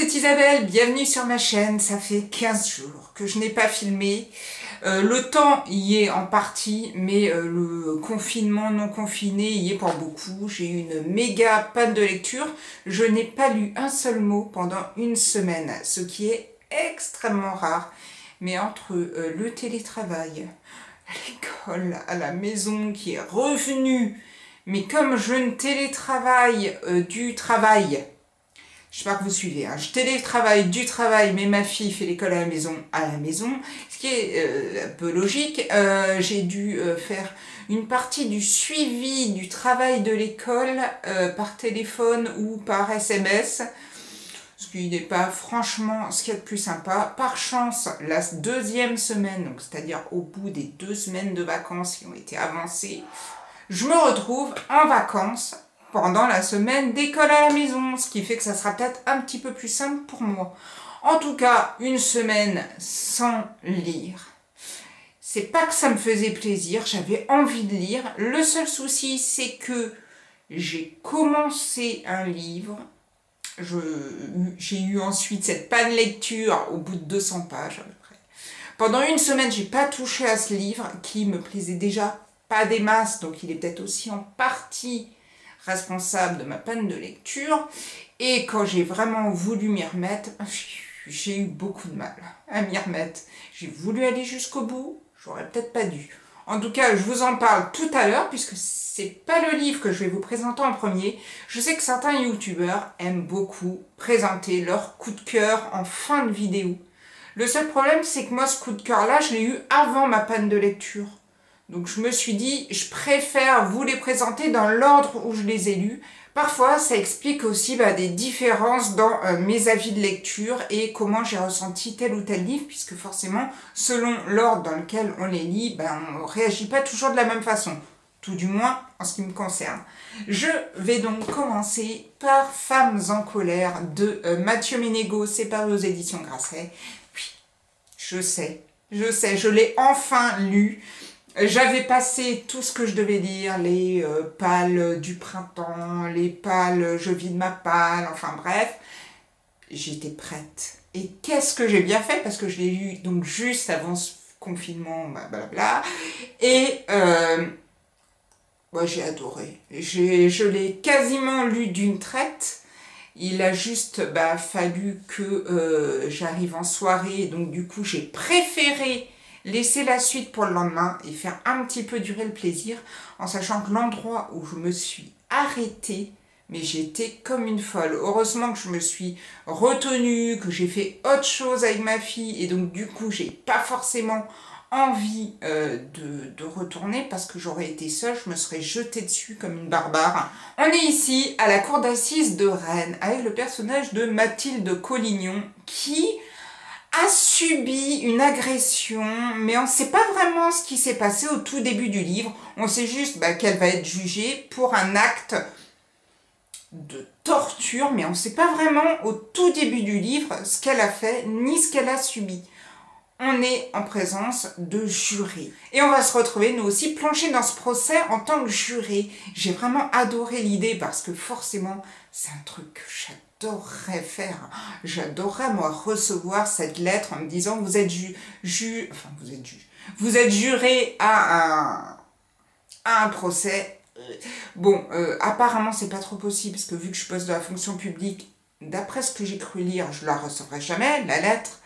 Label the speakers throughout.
Speaker 1: c'est Isabelle, bienvenue sur ma chaîne. Ça fait 15 jours que je n'ai pas filmé. Le temps y est en partie, mais le confinement non confiné y est pour beaucoup. J'ai eu une méga panne de lecture. Je n'ai pas lu un seul mot pendant une semaine, ce qui est extrêmement rare. Mais entre le télétravail, l'école à la maison qui est revenue, mais comme je ne télétravaille du travail, je sais pas que vous suivez, hein. Je télétravaille du travail, mais ma fille fait l'école à la maison, ce qui est un peu logique. J'ai dû faire une partie du suivi du travail de l'école par téléphone ou par SMS, ce qui n'est pas franchement ce qu'il y a de plus sympa. Par chance, la deuxième semaine, donc c'est-à-dire au bout des 2 semaines de vacances qui ont été avancées, je me retrouve en vacances pendant la semaine d'école à la maison, ce qui fait que ça sera peut-être un petit peu plus simple pour moi. En tout cas, une semaine sans lire. C'est pas que ça me faisait plaisir, j'avais envie de lire. Le seul souci, c'est que j'ai commencé un livre. J'ai eu ensuite cette panne lecture au bout de 200 pages à peu près. Pendant une semaine, j'ai pas touché à ce livre qui me plaisait déjà pas des masses, donc il est peut-être aussi en partie responsable de ma panne de lecture. Et quand j'ai vraiment voulu m'y remettre, j'ai eu beaucoup de mal à m'y remettre. J'ai voulu aller jusqu'au bout, j'aurais peut-être pas dû. En tout cas, je vous en parle tout à l'heure, puisque c'est pas le livre que je vais vous présenter en premier. Je sais que certains youtubeurs aiment beaucoup présenter leur coup de cœur en fin de vidéo. Le seul problème, c'est que moi, ce coup de cœur-là, je l'ai eu avant ma panne de lecture. Donc je me suis dit, je préfère vous les présenter dans l'ordre où je les ai lus. Parfois, ça explique aussi des différences dans mes avis de lecture et comment j'ai ressenti tel ou tel livre, puisque forcément, selon l'ordre dans lequel on les lit, on ne réagit pas toujours de la même façon. Tout du moins en ce qui me concerne. Je vais donc commencer par Femmes en colère de Mathieu Ménégo, c'est paru aux éditions Grasset. Oui, je sais, je l'ai enfin lu. J'avais passé tout ce que je devais lire, les pâles du printemps, les pâles je vide ma pâle, enfin bref, j'étais prête. Et qu'est-ce que j'ai bien fait, parce que je l'ai lu donc juste avant ce confinement, blablabla, et moi j'ai adoré. Je l'ai quasiment lu d'une traite. Il a juste fallu que j'arrive en soirée, donc du coup j'ai préféré laisser la suite pour le lendemain et faire un petit peu durer le plaisir, en sachant que l'endroit où je me suis arrêtée, mais j'étais comme une folle. Heureusement que je me suis retenue, que j'ai fait autre chose avec ma fille, et donc du coup j'ai pas forcément envie de retourner, parce que j'aurais été seule, je me serais jetée dessus comme une barbare. On est ici à la cour d'assises de Rennes, avec le personnage de Mathilde Collignon, qui a subi une agression, mais on ne sait pas vraiment ce qui s'est passé au tout début du livre. On sait juste qu'elle va être jugée pour un acte de torture, mais on ne sait pas vraiment au tout début du livre ce qu'elle a fait, ni ce qu'elle a subi. On est en présence de jurés. Et on va se retrouver, nous aussi, plongés dans ce procès en tant que jurés. J'ai vraiment adoré l'idée, parce que forcément, c'est un truc que j'adorerais faire. J'adorerais, moi, recevoir cette lettre en me disant « Vous êtes vous êtes juré à un procès. » Bon, apparemment, c'est pas trop possible, parce que vu que je poste de la fonction publique, d'après ce que j'ai cru lire, je la recevrai jamais, la lettre.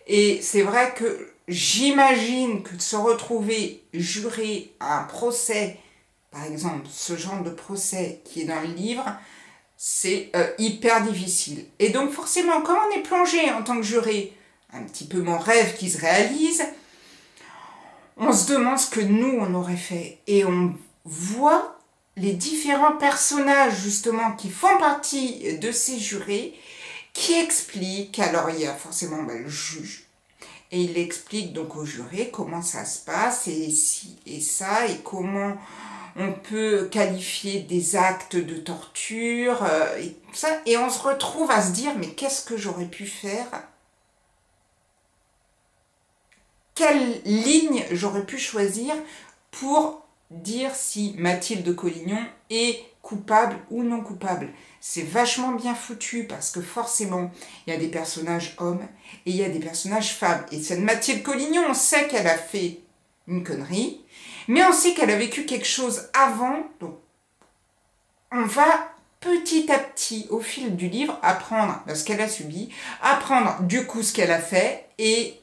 Speaker 1: Et c'est vrai que j'imagine que de se retrouver juré à un procès, par exemple, ce genre de procès qui est dans le livre, c'est hyper difficile. Et donc forcément, quand on est plongé en tant que juré, un petit peu mon rêve qui se réalise, on se demande ce que nous, on aurait fait. Et on voit les différents personnages, justement, qui font partie de ces jurés, qui explique, alors il y a forcément le juge, et il explique donc au juré comment ça se passe, et ci et ça, et comment on peut qualifier des actes de torture, et tout ça, et on se retrouve à se dire, mais qu'est-ce que j'aurais pu faire? Quelle ligne j'aurais pu choisir pour dire si Mathilde Collignon est coupable ou non coupable. C'est vachement bien foutu parce que forcément, il y a des personnages hommes et il y a des personnages femmes. Et cette Mathilde Collignon, on sait qu'elle a fait une connerie, mais on sait qu'elle a vécu quelque chose avant. Donc, on va petit à petit, au fil du livre, apprendre ce qu'elle a subi, apprendre du coup ce qu'elle a fait, et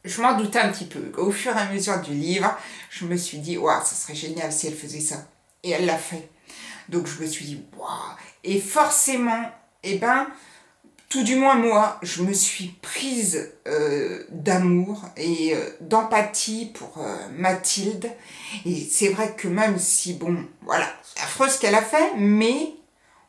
Speaker 1: je m'en doutais un petit peu. Au fur et à mesure du livre, je me suis dit, waouh, ça serait génial si elle faisait ça. Et elle l'a fait. Donc je me suis dit, waouh. Et forcément, eh ben, tout du moins moi, je me suis prise d'amour et d'empathie pour Mathilde. Et c'est vrai que même si, bon, voilà, c'est affreux ce qu'elle a fait, mais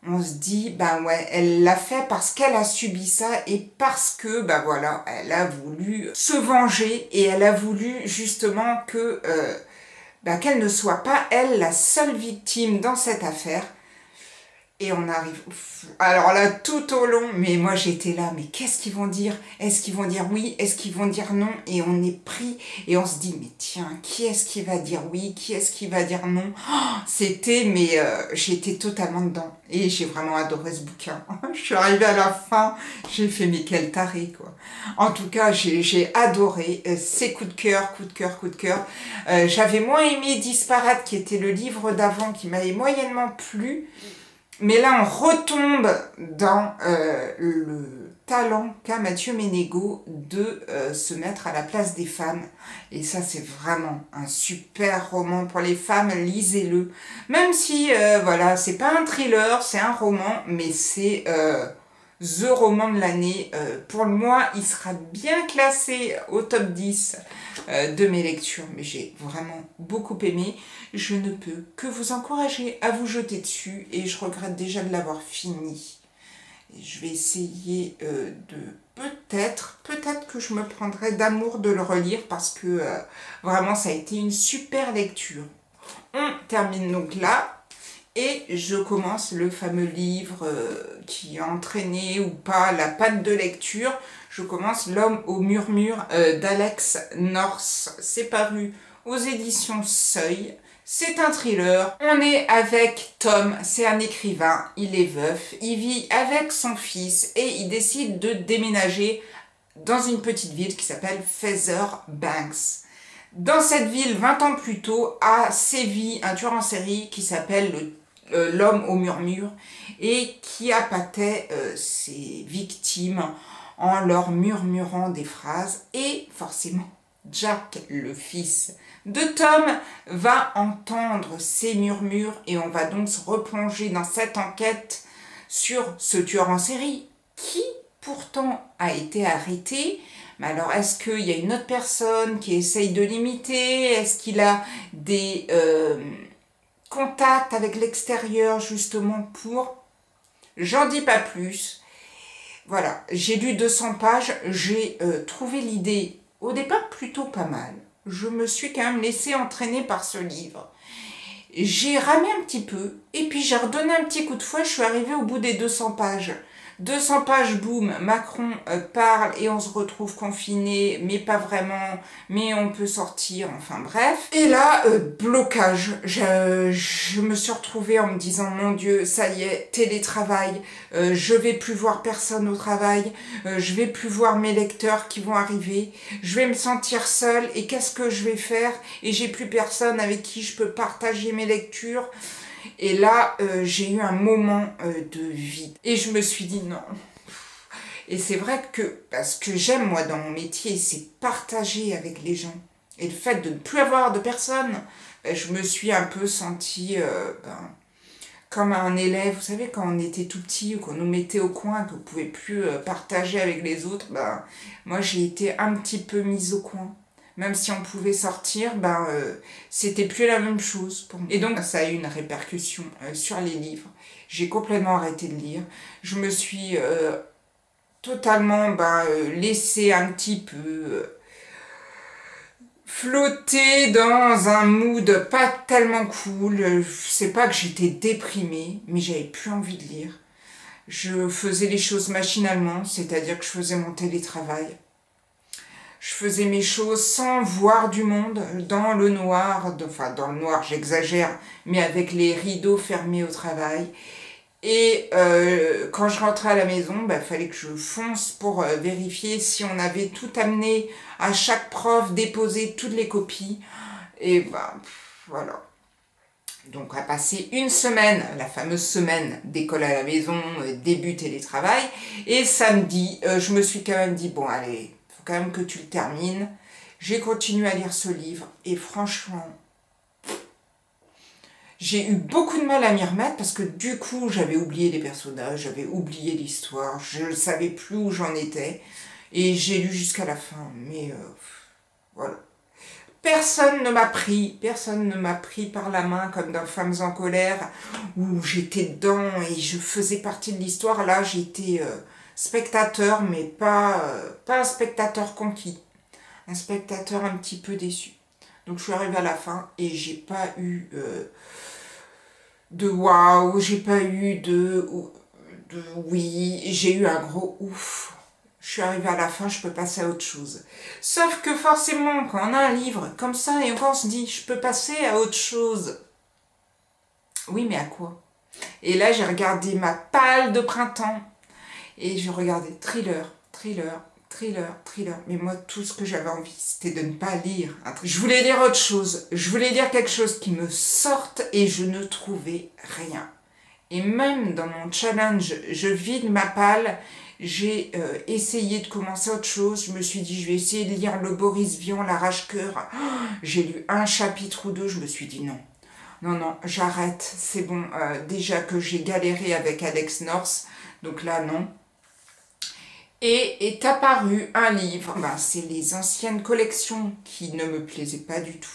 Speaker 1: on se dit, ben ouais, elle l'a fait parce qu'elle a subi ça et parce que, ben voilà, elle a voulu se venger et elle a voulu justement que, qu'elle ne soit pas, elle, la seule victime dans cette affaire. Et on arrive, alors là, tout au long, mais moi j'étais là, mais qu'est-ce qu'ils vont dire? Est-ce qu'ils vont dire oui? Est-ce qu'ils vont dire non? Et on est pris, et on se dit, mais tiens, qui est-ce qui va dire oui? Qui est-ce qui va dire non? Oh, c'était, mais j'étais totalement dedans. Et j'ai vraiment adoré ce bouquin. Je suis arrivée à la fin, j'ai fait, mais quel taré, quoi. En tout cas, j'ai adoré. C'est coup de cœur, coup de cœur, coup de cœur. J'avais moins aimé Disparate, qui était le livre d'avant, qui m'avait moyennement plu. Mais là, on retombe dans le talent qu'a Mathieu Ménégo de se mettre à la place des femmes. Et ça, c'est vraiment un super roman pour les femmes. Lisez-le. Même si, voilà, c'est pas un thriller, c'est un roman, mais c'est the roman de l'année. Pour moi, il sera bien classé au top 10 de mes lectures. Mais j'ai vraiment beaucoup aimé. Je ne peux que vous encourager à vous jeter dessus et je regrette déjà de l'avoir fini. Et je vais essayer de peut-être que je me prendrai d'amour de le relire parce que vraiment ça a été une super lecture. On termine donc là et je commence le fameux livre qui a entraîné ou pas la panne de lecture. Je commence L'homme au murmure d'Alex North. C'est paru aux éditions Seuil. C'est un thriller. On est avec Tom, c'est un écrivain, il est veuf, il vit avec son fils et il décide de déménager dans une petite ville qui s'appelle Fairbanks. Dans cette ville, 20 ans plus tôt, a sévi un tueur en série qui s'appelle l'homme au murmure et qui appâtait ses victimes en leur murmurant des phrases et forcément Jack, le fils de Tom, va entendre ces murmures et on va donc se replonger dans cette enquête sur ce tueur en série qui pourtant a été arrêté. Mais alors est-ce qu'il y a une autre personne qui essaye de l'imiter? Est-ce qu'il a des contacts avec l'extérieur justement pour... J'en dis pas plus. Voilà, j'ai lu 200 pages, j'ai trouvé l'idée au départ plutôt pas mal. Je me suis quand même laissée entraîner par ce livre. J'ai ramé un petit peu, et puis j'ai redonné un petit coup de fouet, je suis arrivée au bout des 200 pages. 200 pages, boum, Macron parle et on se retrouve confiné, mais pas vraiment, mais on peut sortir, enfin bref. Et là, blocage. Je me suis retrouvée en me disant, mon Dieu, ça y est, télétravail, je vais plus voir personne au travail, je vais plus voir mes lecteurs qui vont arriver, je vais me sentir seule, et qu'est-ce que je vais faire? Et j'ai plus personne avec qui je peux partager mes lectures. Et là, j'ai eu un moment de vide. Et je me suis dit non. Et c'est vrai que, parce que j'aime moi dans mon métier, c'est partager avec les gens. Et le fait de ne plus avoir de personnes, je me suis un peu sentie comme un élève. Vous savez, quand on était tout petit, qu'on nous mettait au coin, qu'on ne pouvait plus partager avec les autres, moi j'ai été un petit peu mise au coin. Même si on pouvait sortir, c'était plus la même chose pour moi. Et donc, ça a eu une répercussion sur les livres. J'ai complètement arrêté de lire. Je me suis totalement laissée un petit peu flotter dans un mood pas tellement cool. C'est pas que j'étais déprimée, mais j'avais plus envie de lire. Je faisais les choses machinalement, c'est-à-dire que je faisais mon télétravail. Je faisais mes choses sans voir du monde, dans le noir, enfin dans le noir j'exagère, mais avec les rideaux fermés au travail. Et quand je rentrais à la maison, bah, fallait que je fonce pour vérifier si on avait tout amené à chaque prof, déposer toutes les copies. Et bah, voilà. Donc, on a passé une semaine, la fameuse semaine d'école à la maison, début télétravail. Et samedi, je me suis quand même dit, bon, allez, faut quand même que tu le termines. J'ai continué à lire ce livre et franchement, j'ai eu beaucoup de mal à m'y remettre parce que du coup, j'avais oublié les personnages, j'avais oublié l'histoire, je ne savais plus où j'en étais. Et j'ai lu jusqu'à la fin, mais voilà. Personne ne m'a pris par la main comme dans Femmes en colère, où j'étais dedans et je faisais partie de l'histoire. Là, j'étais spectateur, mais pas un spectateur conquis. Un spectateur un petit peu déçu. Donc je suis arrivée à la fin et j'ai pas eu de waouh, j'ai pas eu de oui, j'ai eu un gros ouf. Je suis arrivée à la fin, je peux passer à autre chose. Sauf que forcément, quand on a un livre comme ça et on se dit, je peux passer à autre chose. Oui, mais à quoi? Et là, j'ai regardé ma palle de printemps et je regardais thriller, thriller, thriller, thriller. Mais moi, tout ce que j'avais envie, c'était de ne pas lire un thriller. Je voulais lire autre chose. Je voulais lire quelque chose qui me sorte et je ne trouvais rien. Et même dans mon challenge, je vide ma palle, j'ai essayé de commencer autre chose. Je me suis dit, je vais essayer de lire le Boris Vian, l'Arrache-Cœur. Oh, j'ai lu un chapitre ou deux, je me suis dit non. Non, non, j'arrête, c'est bon. Déjà que j'ai galéré avec Alex North, donc là, non. Et est apparu un livre, ben, c'est les anciennes collections qui ne me plaisaient pas du tout.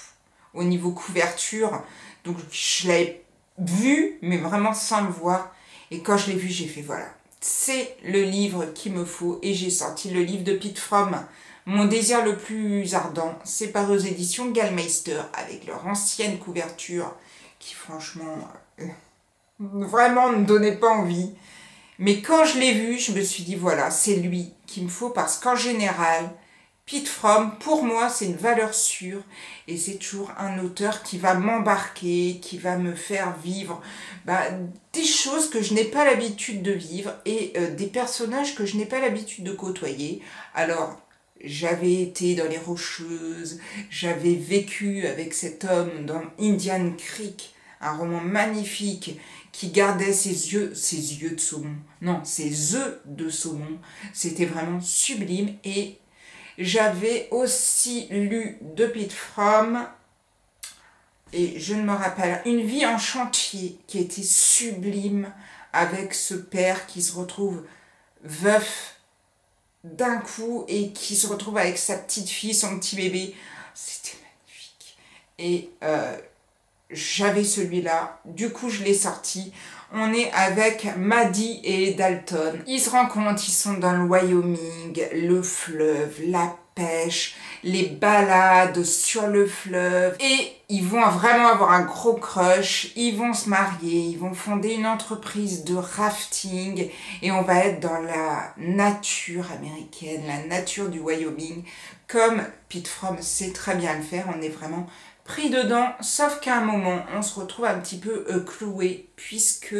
Speaker 1: Au niveau couverture, donc je l'avais vu, mais vraiment sans le voir. Et quand je l'ai vu, j'ai fait voilà, c'est le livre qu'il me faut. Et j'ai sorti le livre de Pete Fromm, Mon désir le plus ardent. C'est paru aux éditions Gallmeister, avec leur ancienne couverture, qui franchement, vraiment ne donnait pas envie. Mais quand je l'ai vu, je me suis dit voilà, c'est lui qu'il me faut, parce qu'en général, Pete Fromm, pour moi, c'est une valeur sûre et c'est toujours un auteur qui va m'embarquer, qui va me faire vivre des choses que je n'ai pas l'habitude de vivre et des personnages que je n'ai pas l'habitude de côtoyer. Alors, j'avais été dans les Rocheuses, j'avais vécu avec cet homme dans Indian Creek, un roman magnifique qui gardait ses yeux de saumon, non, ses œufs de saumon. C'était vraiment sublime. Et j'avais aussi lu de Pete Fromm, et je ne me rappelle, Une vie en chantier, qui était sublime, avec ce père qui se retrouve veuf d'un coup et qui se retrouve avec sa petite fille, son petit bébé. C'était magnifique. Et j'avais celui-là, du coup je l'ai sorti. On est avec Maddie et Dalton. Ils se rencontrent, ils sont dans le Wyoming, le fleuve, la pêche, les balades sur le fleuve. Et ils vont vraiment avoir un gros crush, ils vont se marier, ils vont fonder une entreprise de rafting. Et on va être dans la nature américaine, la nature du Wyoming. Comme Pete Fromm sait très bien le faire, on est vraiment pris dedans, sauf qu'à un moment, on se retrouve un petit peu cloué, puisque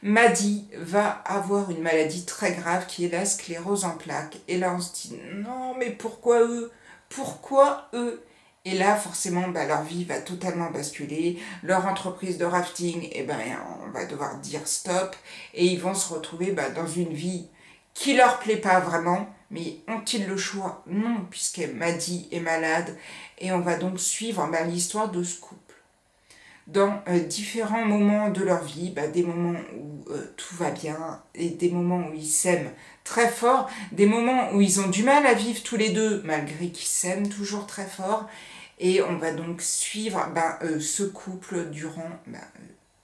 Speaker 1: Maddie va avoir une maladie très grave qui est la sclérose en plaques. Et là, on se dit, non, mais pourquoi eux? Pourquoi eux? Et là, forcément, leur vie va totalement basculer. Leur entreprise de rafting, on va devoir dire stop. Et ils vont se retrouver dans une vie qui leur plaît pas vraiment. Mais ont-ils le choix? Non, puisque Maddie est malade. Et on va donc suivre l'histoire de ce couple. Dans différents moments de leur vie, des moments où tout va bien, et des moments où ils s'aiment très fort, des moments où ils ont du mal à vivre tous les deux, malgré qu'ils s'aiment toujours très fort. Et on va donc suivre ce couple durant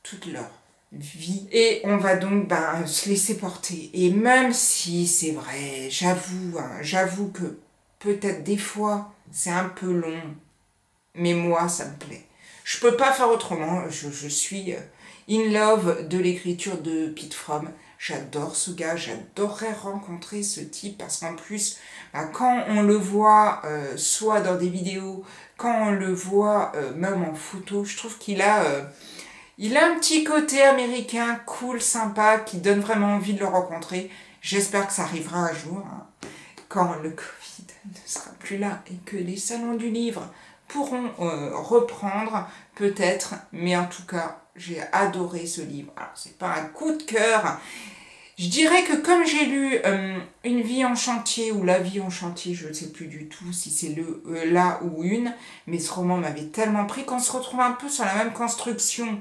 Speaker 1: toute leur vie. Et on va donc se laisser porter. Et même si c'est vrai, j'avoue que peut-être des fois c'est un peu long, mais moi ça me plaît. Je peux pas faire autrement, je suis in love de l'écriture de Pete Fromm. J'adore ce gars, j'adorerais rencontrer ce type parce qu'en plus, bah, quand on le voit soit dans des vidéos, quand on le voit même en photo, je trouve qu'il a, il a un petit côté américain cool, sympa, qui donne vraiment envie de le rencontrer. J'espère que ça arrivera un jour, hein, quand le Covid ne sera plus là et que les salons du livre pourront reprendre, peut-être, mais en tout cas, j'ai adoré ce livre. Alors, c'est pas un coup de cœur. Je dirais que comme j'ai lu Une vie en chantier ou La vie en chantier, je ne sais plus du tout si c'est le là ou une, mais ce roman m'avait tellement pris qu'on se retrouve un peu sur la même construction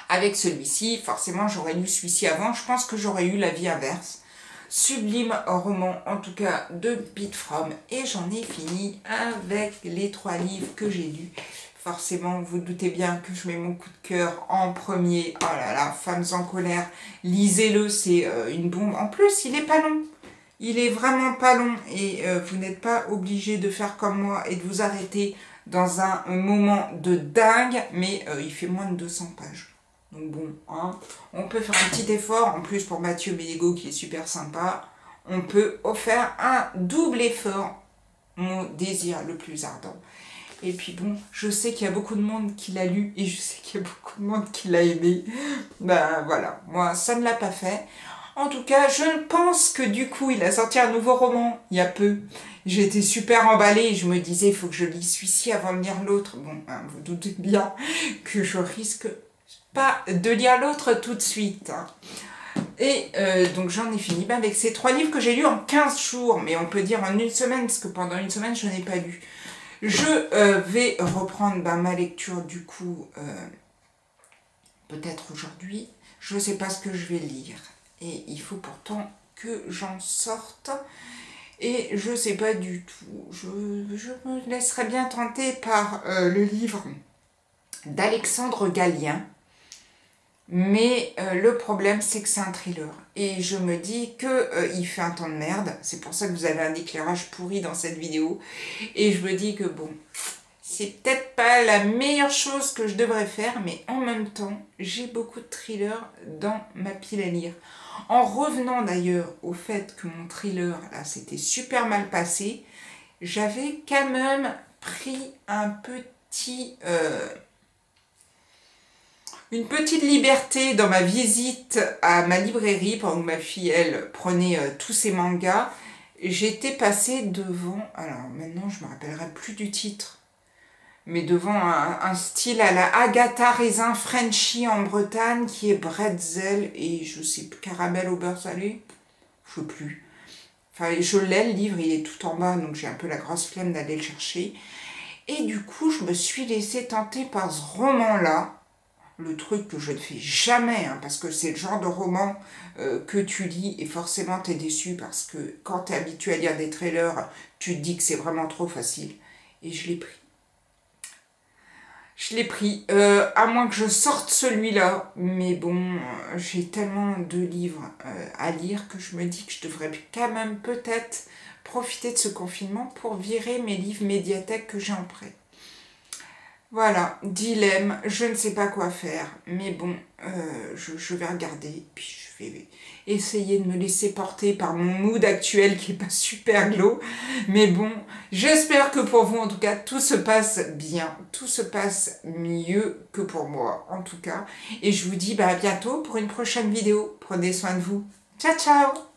Speaker 1: avec celui-ci. Forcément, j'aurais lu celui-ci avant. Je pense que j'aurais eu La vie inverse. Sublime roman, en tout cas, de Pete Fromm. Et j'en ai fini avec les 3 livres que j'ai lus. Forcément, vous doutez bien que je mets mon coup de cœur en premier. Oh là là, Femmes en colère, lisez-le, c'est une bombe. En plus, il est pas long. Il est vraiment pas long. Et vous n'êtes pas obligé de faire comme moi et de vous arrêter dans un moment de dingue. Mais il fait moins de 200 pages. Donc bon, hein, on peut faire un petit effort. En plus, pour Mathieu Bénégo, qui est super sympa, on peut faire un double effort. Mon désir le plus ardent. Et puis bon, je sais qu'il y a beaucoup de monde qui l'a lu et je sais qu'il y a beaucoup de monde qui l'a aimé. Ben voilà, moi ça ne l'a pas fait. En tout cas, je pense que du coup, il a sorti un nouveau roman il y a peu. J'étais super emballée et je me disais, il faut que je lise celui-ci avant de lire l'autre. Bon, hein, vous doutez bien que je risque pas de lire l'autre tout de suite. Et donc j'en ai fini avec ces 3 livres que j'ai lus en 15 jours, mais on peut dire en une semaine, parce que pendant une semaine, je n'ai pas lu. Je vais reprendre ma lecture du coup, peut-être aujourd'hui. Je ne sais pas ce que je vais lire. Et il faut pourtant que j'en sorte. Et je ne sais pas du tout. Je me laisserai bien tenter par le livre d'Alexandre Gallien. Mais le problème, c'est que c'est un thriller. Et je me dis qu'il fait un temps de merde. C'est pour ça que vous avez un éclairage pourri dans cette vidéo. Et je me dis que bon, c'est peut-être pas la meilleure chose que je devrais faire. Mais en même temps, j'ai beaucoup de thrillers dans ma pile à lire. En revenant d'ailleurs au fait que mon thriller, là, c'était super mal passé, j'avais quand même pris un petit... une petite liberté dans ma visite à ma librairie pendant que ma fille, elle, prenait tous ses mangas. J'étais passée devant, alors maintenant je ne me rappellerai plus du titre, mais devant un style à la Agatha Raisin Frenchy en Bretagne qui est bretzel et je sais plus, caramel au beurre salé, je ne sais plus. Enfin, je l'ai le livre, il est tout en bas, donc j'ai un peu la grosse flemme d'aller le chercher. Et du coup, je me suis laissée tenter par ce roman-là. Le truc que je ne fais jamais, hein, parce que c'est le genre de roman que tu lis et forcément tu es déçu parce que quand tu es habitué à lire des trailers, tu te dis que c'est vraiment trop facile. Et je l'ai pris. Je l'ai pris, à moins que je sorte celui-là, mais bon, j'ai tellement de livres à lire que je me dis que je devrais quand même peut-être profiter de ce confinement pour virer mes livres médiathèques que j'ai en prêt. Voilà, dilemme, je ne sais pas quoi faire, mais bon, je vais regarder, puis je vais essayer de me laisser porter par mon mood actuel qui n'est pas super glow, mais bon, j'espère que pour vous, en tout cas, tout se passe bien, tout se passe mieux que pour moi, en tout cas, et je vous dis à bientôt pour une prochaine vidéo, prenez soin de vous, ciao ciao.